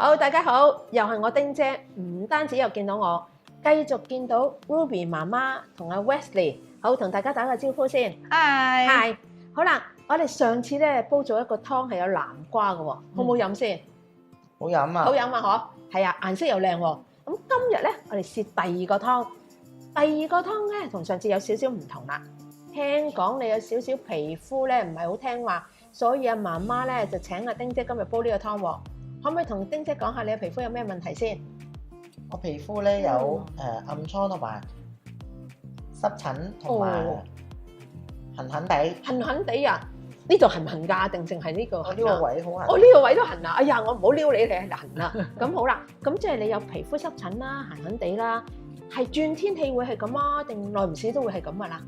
好，大家好，又係我丁姐，唔單止又見到我，繼續見到 Ruby 媽媽同阿 Wesley， 好，同大家打個招呼先。Hi，好啦，我哋上次咧煲咗一個湯係有南瓜嘅喎，好唔好飲先？好飲啊！好飲啊，嗬，係啊，顏色又靚喎。咁今日咧，我哋試第二個湯，第二個湯咧同上次有少少唔同啦。聽講你有少少皮膚咧唔係好聽話，所以阿媽媽咧就請阿丁姐今日煲呢個湯喎。可唔可以同丁姐講下你嘅皮膚有咩問題先？我皮膚咧有暗瘡同埋濕疹同埋痕痕地。痕痕地啊？呢度痕唔痕㗎？定淨係呢個？我呢個位好痕。我呢個位都痕啊！哎呀，我唔好撩你，你係痕啦。咁好啦，咁即係你有皮膚濕疹啦、痕痕地啦，係轉天氣會係咁啊？定耐唔時都會係咁㗎啦？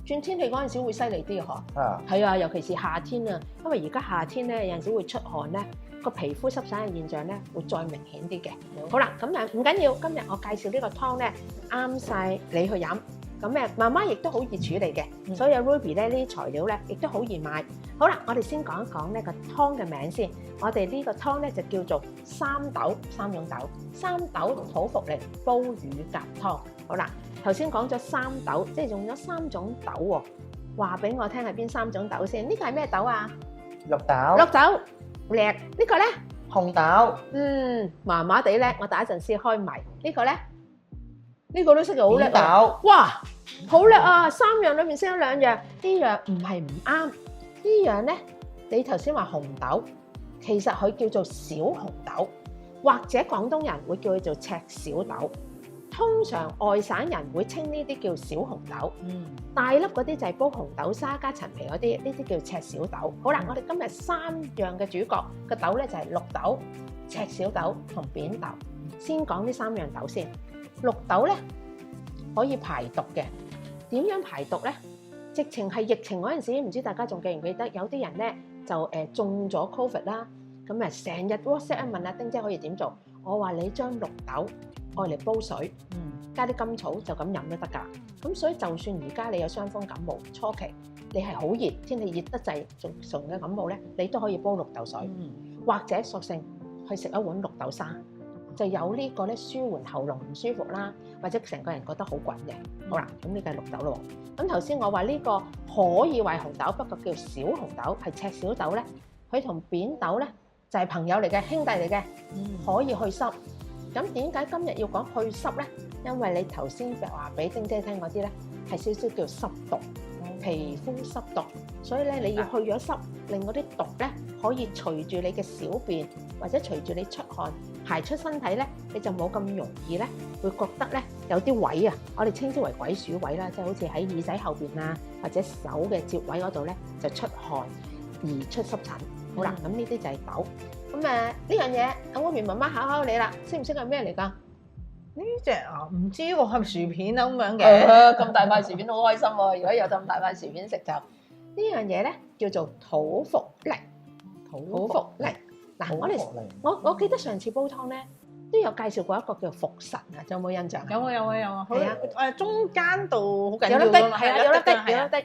轉天氣嗰陣時會犀利啲啊！嗬，係啊，尤其是夏天啊，因為而家夏天咧有陣時會出汗咧，個皮膚濕疹嘅現象咧會再明顯啲嘅。好啦，咁啊唔緊要，今日我介紹呢個湯咧啱晒你去飲。咁誒，媽媽亦都好易處理嘅，所以 Ruby 咧呢啲材料咧亦都好易買。好啦，我哋先講一講呢個湯嘅名先。我哋呢個湯咧就叫做三種豆，三豆土茯苓煲乳鴿湯。好啦。頭先講咗三豆，即係用咗3種豆喎。話俾我聽係邊3種豆先？呢個係咩豆啊？綠豆。綠豆，叻。呢個咧？紅豆。麻麻地叻，我打一陣先開埋。呢個咧？呢個都識好叻啊！豆。哇，好叻啊！3樣裏面識咗2樣，呢樣唔係唔啱。呢樣咧，你頭先話紅豆，其實佢叫做小紅豆，或者廣東人會叫佢做赤小豆。通常外省人會稱呢啲叫小紅豆，大粒嗰啲就係煲紅豆沙加陳皮嗰啲，呢啲叫赤小豆。好啦，我哋今日3樣嘅主角個豆咧就係綠豆、赤小豆同扁豆。先講呢3樣豆先。綠豆咧可以排毒嘅，點樣排毒咧？直情係疫情嗰陣時，唔知大家仲記唔記得有啲人咧就中咗 Covid 啦，咁啊成日 WhatsApp 問阿丁姐可以點做？我話你將綠豆愛嚟煲水，加啲甘草就咁飲都得㗎。咁所以就算而家你有傷風感冒初期，你係好熱，天氣熱得滯，仲重嘅感冒咧，你都可以煲綠豆水，或者索性去食一碗綠豆沙，就有呢個咧舒緩喉嚨唔舒服啦，或者成個人覺得好滾嘅。好啦，咁呢個係綠豆咯。咁頭先我話呢個可以話係紅豆，不過叫小紅豆，係赤小豆咧，佢同扁豆咧就係朋友嚟嘅，兄弟嚟嘅，可以去濕。咁點解今日要講去濕咧？因為你頭先話俾丁姐聽嗰啲咧係少少叫濕毒，皮膚濕毒，所以咧你要去咗濕，令嗰啲毒咧可以隨住你嘅小便或者隨住你出汗排出身體咧，你就冇咁容易咧會覺得咧有啲位啊，我哋稱之為鬼鼠位啦，即係好似喺耳仔後邊啊或者手嘅接位嗰度咧就出汗而出濕疹。好啦，咁呢啲就係豆。咁呢樣嘢，咁我媽媽考考你啦，識唔識係咩嚟㗎？呢隻啊唔知喎，係咪薯片啊咁樣嘅？咁大塊薯片好開心喎！如果有咁大塊薯片食就呢樣嘢咧叫做土茯苓。土茯苓嗱，我記得上次煲湯咧都有介紹過一個叫茯神啊，仲有冇印象？有啊。係啊，中間度好緊要有粒的，㗎嘛，係啊，有粒的。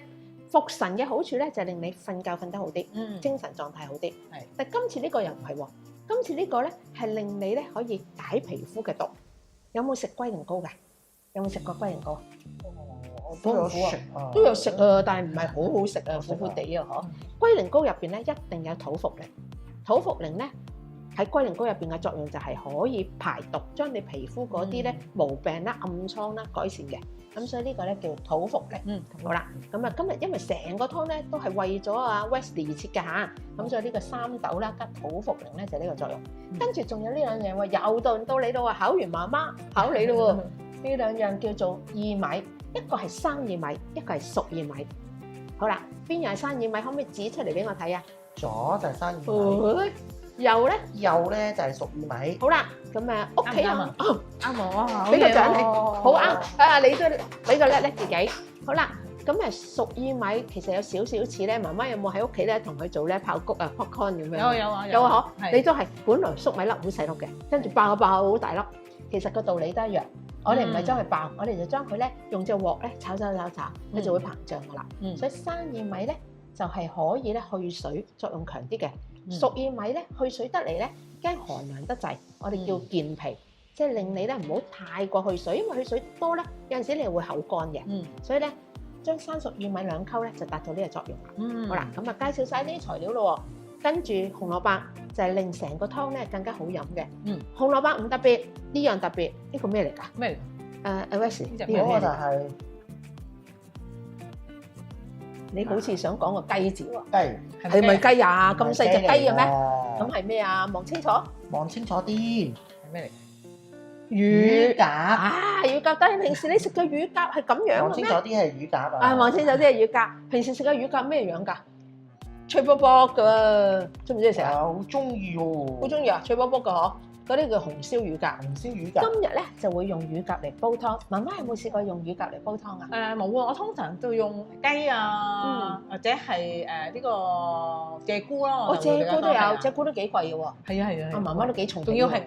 茯神嘅好處咧就係令你瞓覺瞓得好啲，精神狀態好啲。係，但今次呢個又唔係喎，今次呢個咧係令你咧可以解皮膚嘅毒。有冇食龜苓膏㗎？有冇食過龜苓膏啊？都有食啊，都有食啊，但係唔係好好食啊，苦苦地啊，嗬。龜苓膏入邊咧一定有土茯苓，土茯苓咧喺龜苓膏入邊嘅作用就係可以排毒，將你皮膚嗰啲咧毛病啦、暗瘡啦改善嘅。咁所以呢個咧叫土茯苓。好啦，咁啊今日因為成個湯咧都係為咗阿 Wesley 而設嘅嚇，咁所以呢個三豆啦加土茯苓咧就係呢個作用。跟住仲有呢兩樣喎，又到你咯喎，考完媽媽考你咯喎。呢兩樣叫做薏米，一個係生薏米，一個係熟薏米。好啦，邊樣係生薏米？可唔可以指出嚟俾我睇啊？左就係生薏米，右咧？右咧就係熟薏米。好啦，咁屋企啊，啱我俾個獎你，好啱啊！你都俾個叻自己。好啦，咁熟薏米其實有少少似咧，媽媽有冇喺屋企咧同佢做咧爆谷啊 popcorn 咁樣？有啊，嗬！你都係本來粟米粒好細粒嘅，跟住爆好大粒。其實個道理都一樣，我哋唔係將佢爆，我哋就將佢咧用隻鑊咧炒，佢就會膨脹噶啦。所以生薏米咧就係可以咧去水作用強啲嘅，熟薏米咧去水得嚟咧，驚寒涼得滯，我哋叫健脾，即係令你咧唔好太過去水，因為去水多咧，有陣時你會口乾嘅。所以咧，將生熟薏米2溝咧就達到呢個作用啦。好啦，咁啊介紹晒呢啲材料咯喎，跟住紅蘿蔔就係令成個湯咧更加好飲嘅。紅蘿蔔唔特別，呢樣特別，呢個咩嚟㗎？咩嚟？Elvis，呢個就係你好似想講個雞字喎，雞，係咪雞啊？咁細隻雞嘅咩？咁咁係咩啊？望清楚，望清楚啲，係咩嚟？乳鴿。啊！乳鴿，但係平時你食嘅乳鴿係咁樣望嘅咩？清楚啲係乳鴿啊！啊，望清楚啲係乳鴿。平時食嘅乳鴿咩樣㗎？脆卜卜㗎，中唔中意食啊？好中意喎！好中意啊！脆卜卜㗎嗬，嗰啲叫紅燒乳鴿。紅燒乳鴿。今日咧就會用乳鴿嚟煲湯。媽媽有冇試過用乳鴿嚟煲湯啊？冇啊！我通常都用雞啊，或者係呢個鷓鴣咯。我鷓鴣都有，鷓鴣都幾貴嘅喎。係啊係啊，阿媽媽都幾重。仲要係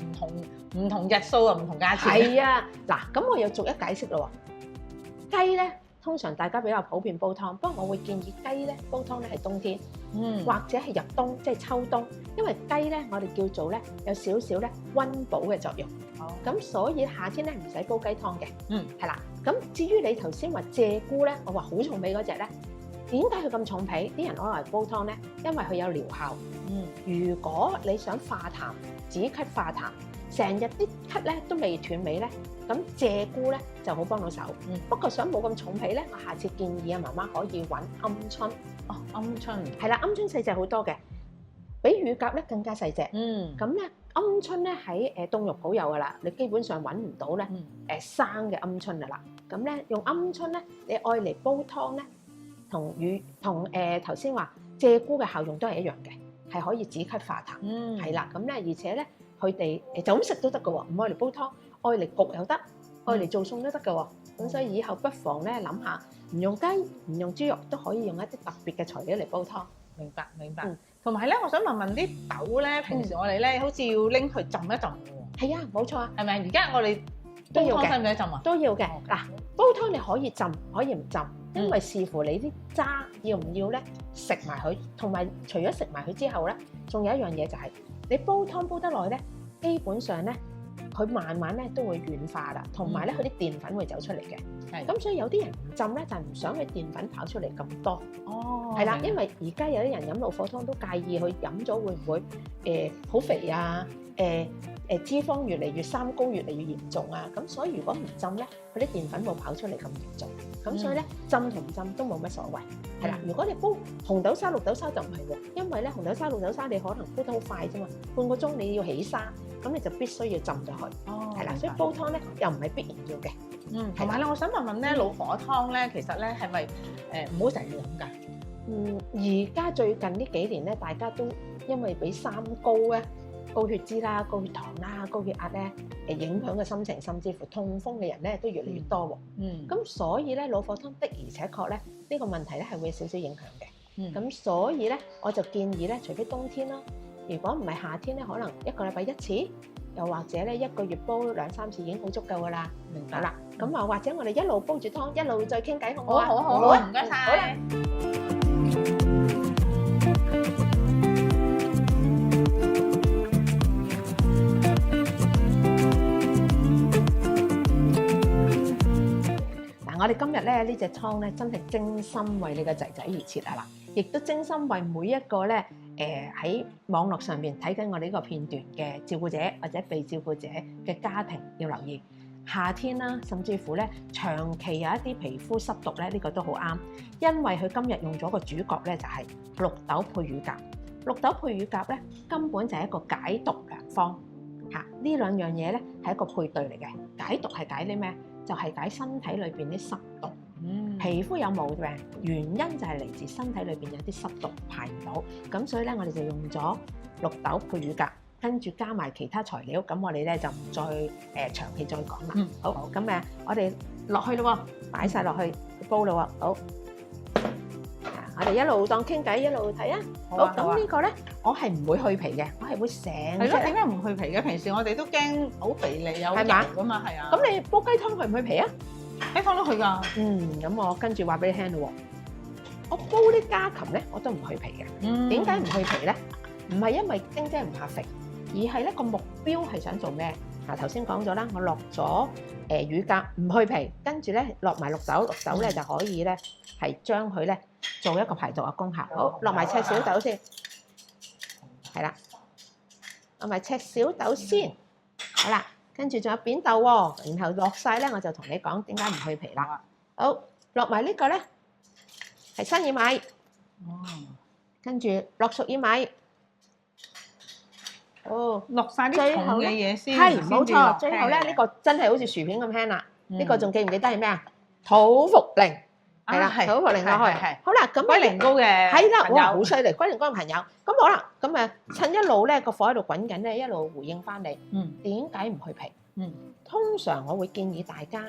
唔同日數啊，唔同價錢。係啊，嗱，咁我又逐一解釋咯喎。雞咧，通常大家比較普遍煲湯，不過我會建議雞咧煲湯咧係冬天，或者係入冬，即係秋冬，因為雞咧我哋叫做咧有少少咧溫補嘅作用。咁所以夏天咧唔使煲雞湯嘅。係啦。咁至於你頭先話鷓鴣咧，我話好重皮嗰隻咧，點解佢咁重皮？啲人攞嚟煲湯咧，因為佢有療效。如果你想化痰、止咳化痰，成日啲咳咧都未斷尾咧，咁鷓鴣咧就好幫到手。不過想冇咁重皮咧，我下次建議啊媽媽可以揾鵪鶉。鵪鶉係啦，鵪鶉細隻好多嘅，比乳鴿咧更加細隻。咁咧鵪鶉咧喺凍肉鋪有噶啦，你基本上揾唔到咧生嘅鵪鶉噶啦。咁咧用鵪鶉咧，你愛嚟煲湯咧，同頭先話鷓鴣嘅效用都係一樣嘅，係可以止咳化痰。係啦，咁咧而且咧佢哋就咁食都得嘅喎，唔愛嚟煲湯，愛嚟焗又得，愛嚟做餸都得嘅喎。咁所以以後不妨咧諗下，唔用雞唔用豬肉都可以用一啲特別嘅材料嚟煲湯。明白明白。同埋咧，我想問問啲豆咧，平時我哋咧好似要拎去浸一浸嘅喎。係啊，冇錯啊，係咪？而家我哋都要嘅，使唔使浸啊？都要嘅。嗱，煲湯你可以浸，可以唔浸，因為視乎你啲渣要唔要咧食埋佢，同埋除咗食埋佢之後咧，仲有一樣嘢就係你煲湯煲得耐咧，基本上咧佢慢慢咧都會軟化啦，同埋咧佢啲澱粉會走出嚟嘅。咁所以有啲人唔浸咧，就係唔想佢澱粉跑出嚟咁多。係啦，因為而家有啲人飲老火湯都介意佢飲咗會唔會好肥啊？脂肪越嚟越三高，越嚟越嚴重啊！咁所以如果唔浸咧，佢啲澱粉冇跑出嚟咁嚴重。咁所以咧浸同唔浸都冇乜所謂。係啦，如果你煲紅豆沙、綠豆沙就唔係喎，因為咧紅豆沙、綠豆沙你可能煲得好快啫嘛，半個鐘你要起沙，咁你就必須要浸咗佢。係啦，所以煲湯咧又唔係必然要嘅。同埋咧，我想問問咧，老火湯咧，其實咧係咪唔好成日飲㗎？而家最近呢幾年咧，大家都因為俾三高咧，高血脂啦、高血糖啦、高血壓咧，影響嘅心情，甚至乎痛風嘅人咧都越嚟越多喎。咁所以咧，老火湯的而且確咧，呢個問題咧係會有少少影響嘅。咁所以咧，我就建議咧，除非冬天啦，如果唔係夏天咧，可能一個禮拜一次，又或者咧一個月煲2-3次已經好足夠㗎啦。明白啦。咁啊，或者我哋一路煲住湯，一路再傾偈，好唔好啊？好啊，唔該晒。好啦。我哋今日咧呢隻湯咧真係精心為你個仔仔而設啊啦，亦都精心為每一個咧喺網絡上面睇緊我哋呢個片段嘅照顧者或者被照顧者嘅家庭要留意。夏天啦，甚至乎咧長期有一啲皮膚濕毒咧，呢個都好啱，因為佢今日用咗個主角咧就係綠豆配乳鴿。綠豆配乳鴿咧根本就係一個解毒良方嚇，呢兩樣嘢咧係一個配對嚟嘅。解毒係解啲咩？就係解身體裏邊啲濕毒。皮膚有毛病，原因就係嚟自身體裏邊有啲濕毒排唔到，咁所以咧我哋就用咗綠豆配乳鴿，跟住加埋其他材料，咁我哋咧就唔再長期再講啦。好，咁我哋落去咯喎，擺晒落去煲咯喎，好。我哋一路當傾偈，一路睇啊。好，咁呢個咧，我係唔會去皮嘅，我係會成隻。係咯，點解唔去皮嘅？平時我哋都驚好肥膩有油㗎嘛，係啊。咁你煲雞湯去唔去皮啊？雞湯都去㗎。咁我跟住話俾你聽咯喎。我煲啲家禽咧，我都唔去皮嘅。點解唔去皮咧？唔係因為丁姐唔怕肥，而係咧個目標係想做咩？嗱頭先講咗啦，我落咗乳鴿唔去皮，跟住咧落埋綠豆，綠豆咧就可以咧係將佢咧做一個排毒嘅功效。好，落埋赤小豆先，係啦，落埋赤小豆先，好啦，跟住仲有扁豆喎，然後落晒咧我就同你講點解唔去皮啦。好，落埋呢個咧係新薏米，跟住落熟薏米。哦，落晒啲重嘅嘢先，係冇錯。先最後咧，輕呢個真係好似薯片咁輕啦。呢個仲記唔記得係咩啊？土茯苓係啦，土茯苓落去。好啦，咁龜苓膏嘅係啦，哇，朋友好犀利！龜苓膏嘅朋友，咁好啦，咁趁一路咧個火喺度滾緊咧，一路回應翻你。點解唔去皮？通常我會建議大家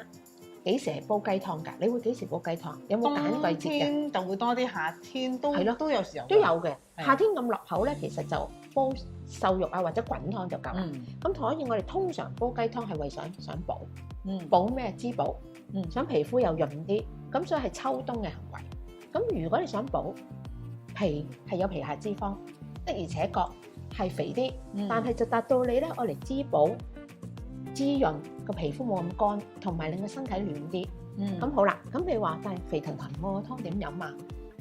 幾時係煲雞湯㗎？你會幾時煲雞湯？有冇揀季節嘅？冬天就會多啲，夏天都係咯，都有時候都有嘅。係夏天咁落口咧，其實就煲瘦肉啊或者滾湯就夠啦。咁所以我哋通常煲雞湯係為想補，補咩？滋補，想皮膚又潤啲。咁所以係秋冬嘅行為。咁如果你想補皮係有皮下脂肪，的而且確係肥啲，但係就達到你咧愛嚟滋補、滋潤個皮膚冇咁乾，同埋令個身體暖啲。咁好啦，咁你話但係肥騰騰個湯點飲啊？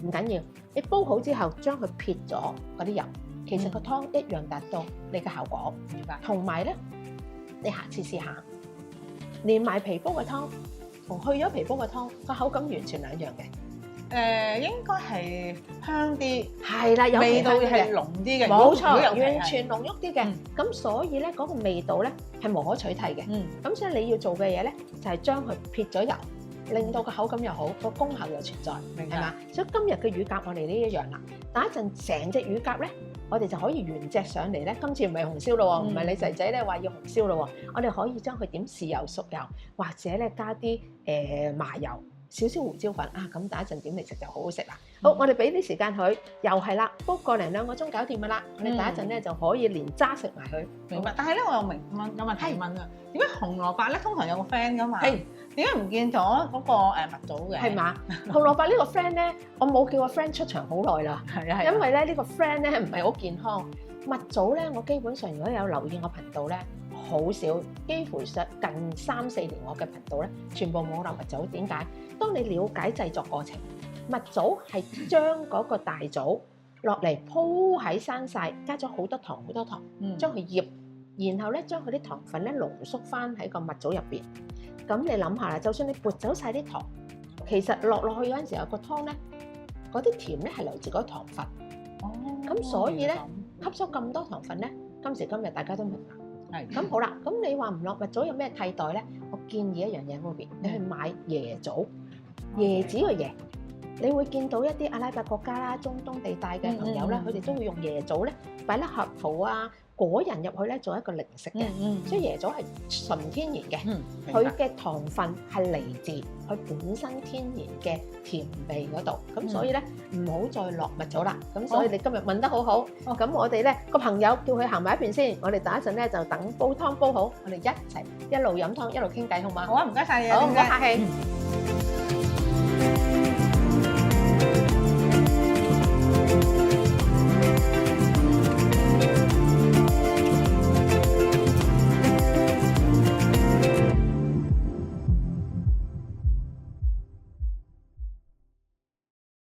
唔緊要，你煲好之後將佢撇咗嗰啲油，其實個湯一樣達到你嘅效果。明白。同埋咧，你下次試下連埋皮煲嘅湯同去咗皮煲嘅湯個口感完全兩樣嘅。應該係香啲，係啦，有味道皮香嘅，係濃啲嘅，冇錯，如果有皮完全濃郁啲嘅。咁所以咧嗰個味道咧係無可取替嘅。咁所以你要做嘅嘢咧就係將佢撇咗油，令到個口感又好，個功效又存在，係嘛？所以今日嘅乳鴿我哋呢一樣啦。等一陣成隻乳鴿咧，我哋就可以原隻上嚟咧。今次唔係紅燒咯喎，唔係你仔仔咧話要紅燒咯喎，我哋可以將佢點豉油、熟油，或者咧加啲麻油。少少胡椒粉啊，咁等一陣點嚟食就好好食啦。好，我哋俾啲時間佢，又係啦，煲個零2個鐘搞掂噶啦。我哋等一陣咧就可以連渣食埋佢。明白。但係咧，我有問題問啊，點解紅蘿蔔咧通常有個 friend 噶嘛？係點解唔見咗嗰個蜜棗嘅？係嘛？紅蘿蔔呢個 friend咧，我冇叫個 friend 出場好耐啦。係啊，因為咧呢個 friend 咧唔係好健康。蜜棗咧，我基本上如果有留意我頻道咧，好少，幾乎近3-4年我嘅頻道咧，全部冇落蜜棗。點解？當你了解製作過程，蜜棗係將嗰個大棗落嚟鋪喺生曬，加咗好多糖，將佢醃，然後咧將佢啲糖分咧濃縮翻喺個蜜棗入邊。咁你諗下啦，就算你撥走晒啲糖，其實落去嗰陣時候個湯咧，嗰啲甜咧係來自嗰糖分。咁所以咧吸收咁多糖分咧，今時今日大家都明白。咁好啦，咁你話唔落蜜棗有咩替代咧？我建議一樣嘢，Ruby，你去買椰棗，椰子嘅椰，你會見到一啲阿拉伯國家啦、中東地帶嘅朋友咧，佢哋都會用椰棗咧擺粒核桃啊、果仁入去咧做一個零食嘅。所以椰棗係純天然嘅，佢嘅糖分係嚟自佢本身天然嘅甜味嗰度。咁所以咧唔好再落蜜棗啦。咁所以你今日問得好好。咁我哋咧個朋友叫佢行埋一邊先，我哋等一陣咧就等煲湯煲好，我哋一齊一路飲湯一路傾偈，好嗎？好啊，唔該晒你啊，好，唔好客氣。